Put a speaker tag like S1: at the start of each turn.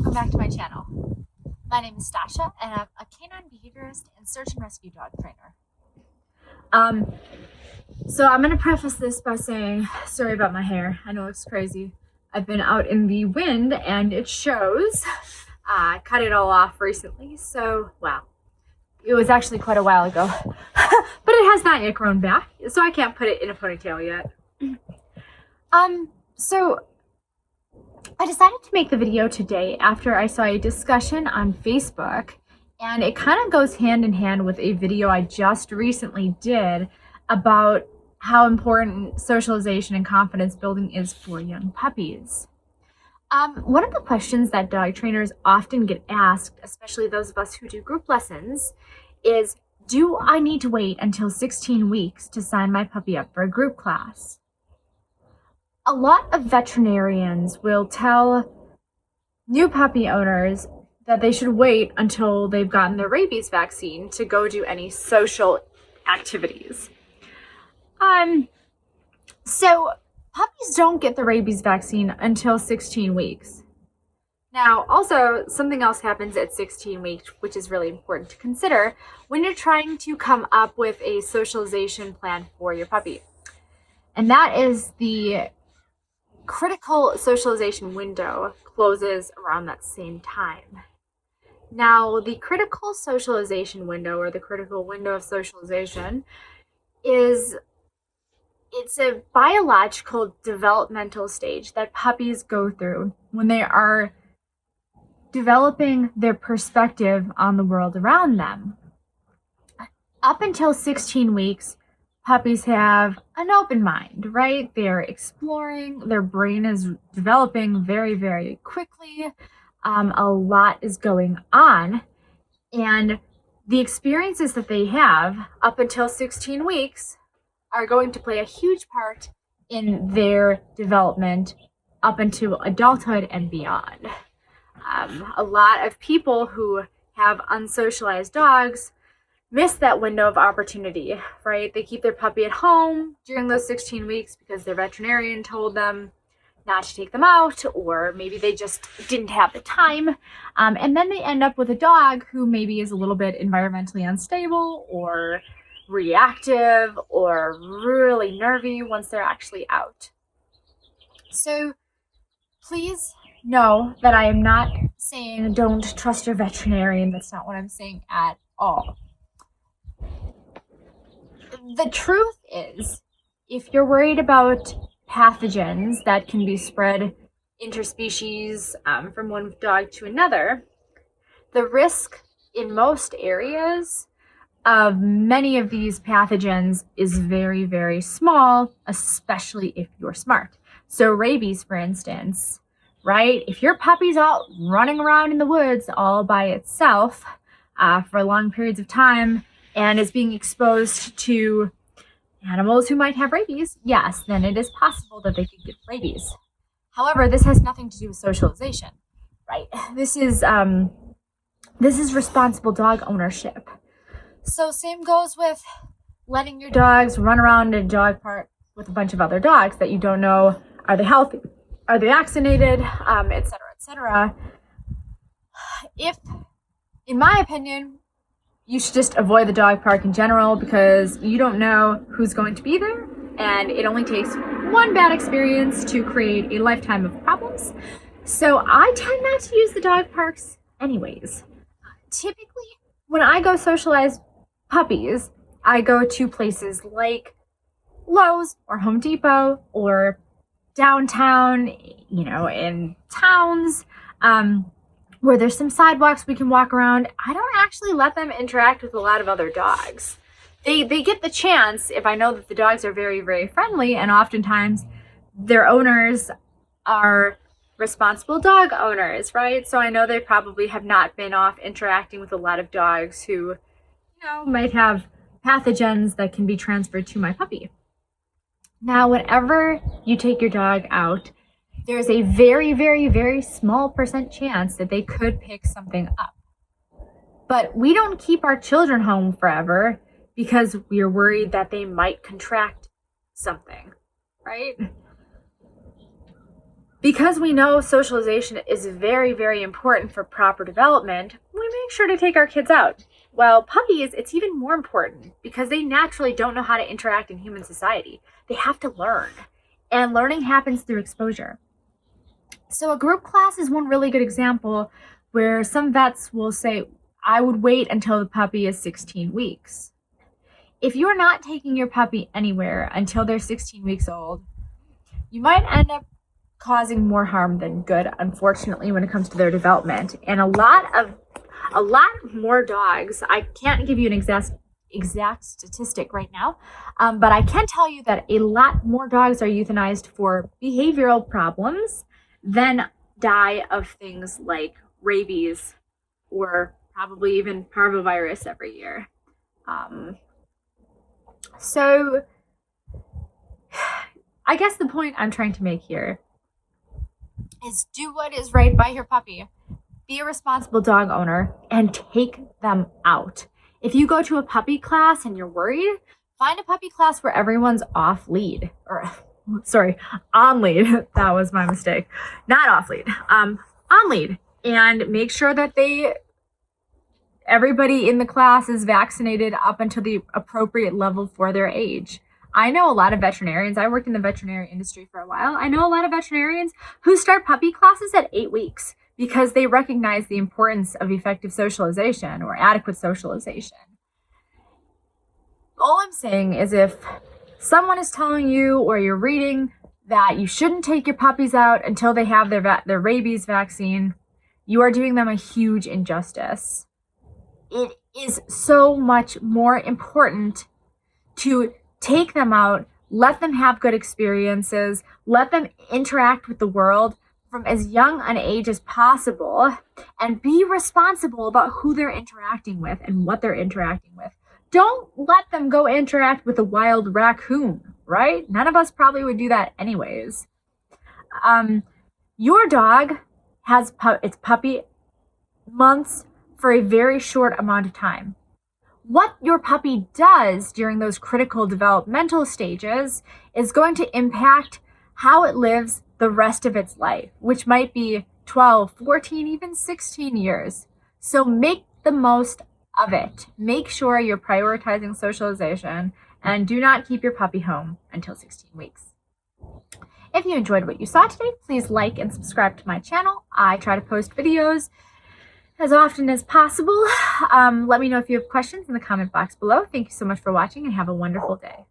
S1: welcome back to my channel. My name is Stasha and I'm a canine behaviorist and search and rescue dog trainer. So I'm going to preface this by saying, sorry about my hair. I know it's crazy. I've been out in the wind and it shows. I cut it all off recently, so wow. It was actually quite a while ago, but it has not yet grown back, so I can't put it in a ponytail yet. So I decided to make the video today after I saw a discussion on Facebook, and it kind of goes hand in hand with a video I just recently did about how important socialization and confidence building is for young puppies. One of the questions that dog trainers often get asked, especially those of us who do group lessons, is, do I need to wait until 16 weeks to sign my puppy up for a group class? A lot of veterinarians will tell new puppy owners that they should wait until they've gotten their rabies vaccine to go do any social activities. So puppies don't get the rabies vaccine until 16 weeks. Now, also, something else happens at 16 weeks, which is really important to consider when you're trying to come up with a socialization plan for your puppy. And that is the critical socialization window closes around that same time. Now, the critical socialization window, or the critical window of socialization, it's a biological developmental stage that puppies go through when they are developing their perspective on the world around them. Up until 16 weeks, puppies have an open mind, right? They're exploring, their brain is developing very, very quickly. A lot is going on, and the experiences that they have up until 16 weeks are going to play a huge part in their development up into adulthood and beyond. A lot of people who have unsocialized dogs miss that window of opportunity, right? They keep their puppy at home during those 16 weeks because their veterinarian told them not to take them out, or maybe they just didn't have the time. And then they end up with a dog who maybe is a little bit environmentally unstable or reactive or really nervy once they're actually out. So please know that I am not saying don't trust your veterinarian. That's not what I'm saying at all. The truth is, if you're worried about pathogens that can be spread interspecies from one dog to another, the risk in most areas of many of these pathogens is very, very small, especially if you're smart. So rabies, for instance, right? If your puppy's out running around in the woods all by itself for long periods of time and is being exposed to animals who might have rabies, yes, then it is possible that they could get rabies. However, this has nothing to do with socialization, right? This is responsible dog ownership. So same goes with letting your dogs run around a dog park with a bunch of other dogs that you don't know, are they healthy, are they vaccinated, et cetera, If, in my opinion, you should just avoid the dog park in general because you don't know who's going to be there, and it only takes one bad experience to create a lifetime of problems. So I tend not to use the dog parks anyways. Typically, when I go socialize puppies, I go to places like Lowe's or Home Depot or downtown, in towns, where there's some sidewalks we can walk around. I don't actually let them interact with a lot of other dogs. They get the chance if I know that the dogs are very, very friendly, and oftentimes their owners are responsible dog owners, right? So I know they probably have not been off interacting with a lot of dogs who, might have pathogens that can be transferred to my puppy. Now, whenever you take your dog out, there's a very, very, very small percent chance that they could pick something up. But we don't keep our children home forever because we are worried that they might contract something, right? Because we know socialization is very, very important for proper development, we make sure to take our kids out. Well, puppies, it's even more important because they naturally don't know how to interact in human society. They have to learn, and learning happens through exposure. So a group class is one really good example where some vets will say, I would wait until the puppy is 16 weeks. If you're not taking your puppy anywhere until they're 16 weeks old, you might end up causing more harm than good, unfortunately, when it comes to their development. And a lot more dogs, I can't give you an exact statistic right now, but I can tell you that a lot more dogs are euthanized for behavioral problems than die of things like rabies or probably even parvovirus every year. So I guess the point I'm trying to make here is do what is right by your puppy. Be a responsible dog owner and take them out. If you go to a puppy class and you're worried, find a puppy class where everyone's off lead. On lead. That was my mistake. Not off lead. On lead. And make sure that everybody in the class is vaccinated up until the appropriate level for their age. I know a lot of veterinarians. I worked in the veterinary industry for a while. I know a lot of veterinarians who start puppy classes at 8 weeks because they recognize the importance of effective socialization or adequate socialization. All I'm saying is if someone is telling you or you're reading that you shouldn't take your puppies out until they have their rabies vaccine, you are doing them a huge injustice. It is so much more important to take them out, let them have good experiences, let them interact with the world from as young an age as possible, and be responsible about who they're interacting with and what they're interacting with. Don't let them go interact with a wild raccoon, right? None of us probably would do that anyways. Your dog has its puppy months for a very short amount of time. What your puppy does during those critical developmental stages is going to impact how it lives the rest of its life, which might be 12, 14, even 16 years. So make the most of it. Make sure you're prioritizing socialization and do not keep your puppy home until 16 weeks. If you enjoyed what you saw today, please like and subscribe to my channel. I try to post videos as often as possible. Let me know if you have questions in the comment box below. Thank you so much for watching and have a wonderful day.